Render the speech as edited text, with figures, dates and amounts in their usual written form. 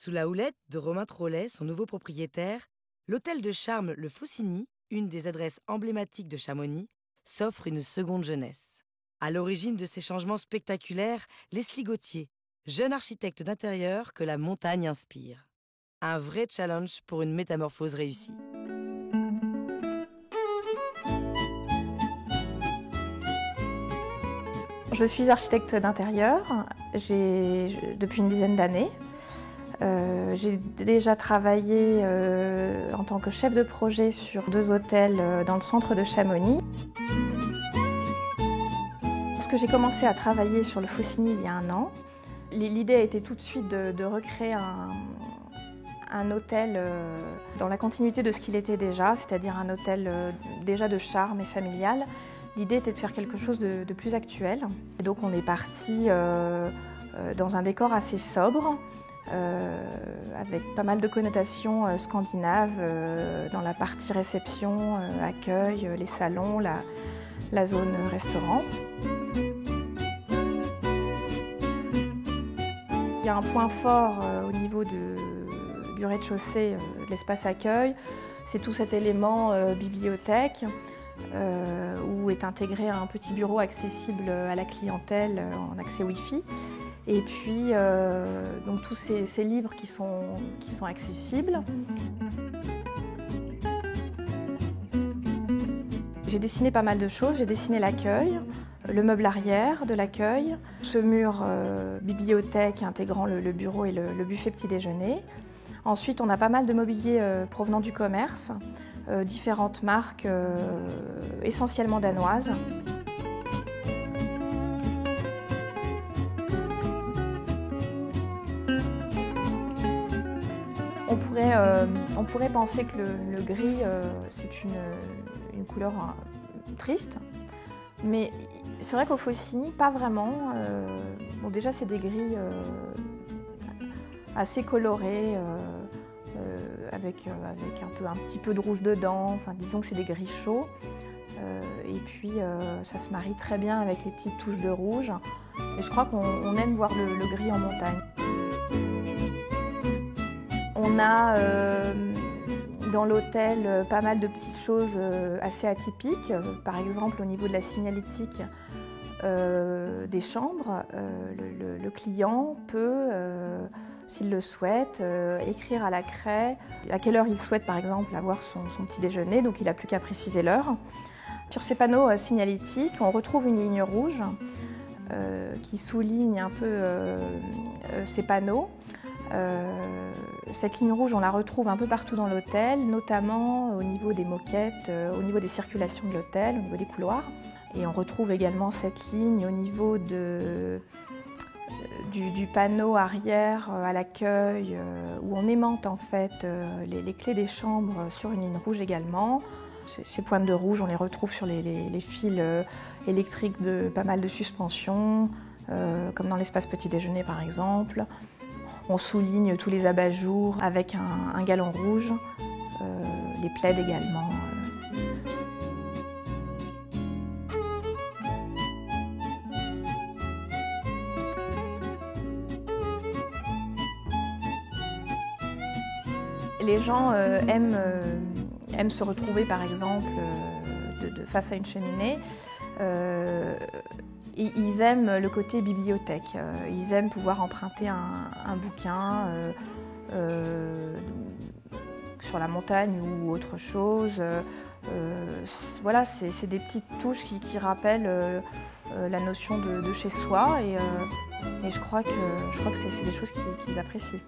Sous la houlette de Romain Trollet, son nouveau propriétaire, l'hôtel de charme Le Faucigny, une des adresses emblématiques de Chamonix, s'offre une seconde jeunesse. À l'origine de ces changements spectaculaires, Leslie Gauthier, jeune architecte d'intérieur que la montagne inspire. Un vrai challenge pour une métamorphose réussie. Je suis architecte d'intérieur depuis une dizaine d'années. J'ai déjà travaillé en tant que chef de projet sur 2 hôtels dans le centre de Chamonix. Lorsque j'ai commencé à travailler sur le Faucigny il y a 1 an, l'idée a été tout de suite de recréer un hôtel dans la continuité de ce qu'il était déjà, c'est-à-dire un hôtel déjà de charme et familial. L'idée était de faire quelque chose de plus actuel. Et donc on est parti dans un décor assez sobre, avec pas mal de connotations scandinaves dans la partie réception, accueil, les salons, la zone restaurant. Il y a un point fort au niveau du rez-de-chaussée de l'espace accueil, c'est tout cet élément bibliothèque où est intégré un petit bureau accessible à la clientèle en accès Wi-Fi. Et puis donc tous ces livres qui sont accessibles. J'ai dessiné pas mal de choses. J'ai dessiné l'accueil, le meuble arrière de l'accueil, ce mur bibliothèque intégrant le bureau et le buffet petit déjeuner. Ensuite, on a pas mal de mobilier provenant du commerce, différentes marques essentiellement danoises. On pourrait penser que le gris, c'est une couleur triste, mais c'est vrai qu'au Faucigny, pas vraiment. Bon, déjà, c'est des gris assez colorés, avec un petit peu de rouge dedans. Enfin, disons que c'est des gris chauds. Et puis, ça se marie très bien avec les petites touches de rouge. Et je crois qu'on aime voir le gris en montagne. On a dans l'hôtel pas mal de petites choses assez atypiques. Par exemple, au niveau de la signalétique des chambres, le client peut, s'il le souhaite, écrire à la craie à quelle heure il souhaite par exemple avoir son petit déjeuner, donc il n'a plus qu'à préciser l'heure. Sur ces panneaux signalétiques, on retrouve une ligne rouge qui souligne un peu ces panneaux. Cette ligne rouge, on la retrouve un peu partout dans l'hôtel, notamment au niveau des moquettes, au niveau des circulations de l'hôtel, au niveau des couloirs. Et on retrouve également cette ligne au niveau du panneau arrière à l'accueil, où on aimante en fait les clés des chambres sur une ligne rouge également. Ces pointes de rouge, on les retrouve sur les fils électriques de pas mal de suspensions, comme dans l'espace petit déjeuner par exemple. On souligne tous les abat-jours avec un galon rouge, les plaids également. Les gens aiment se retrouver par exemple face à une cheminée. Ils aiment le côté bibliothèque, ils aiment pouvoir emprunter un bouquin sur la montagne ou autre chose. Voilà, c'est des petites touches qui rappellent la notion de chez soi et je crois que c'est des choses qu'ils apprécient.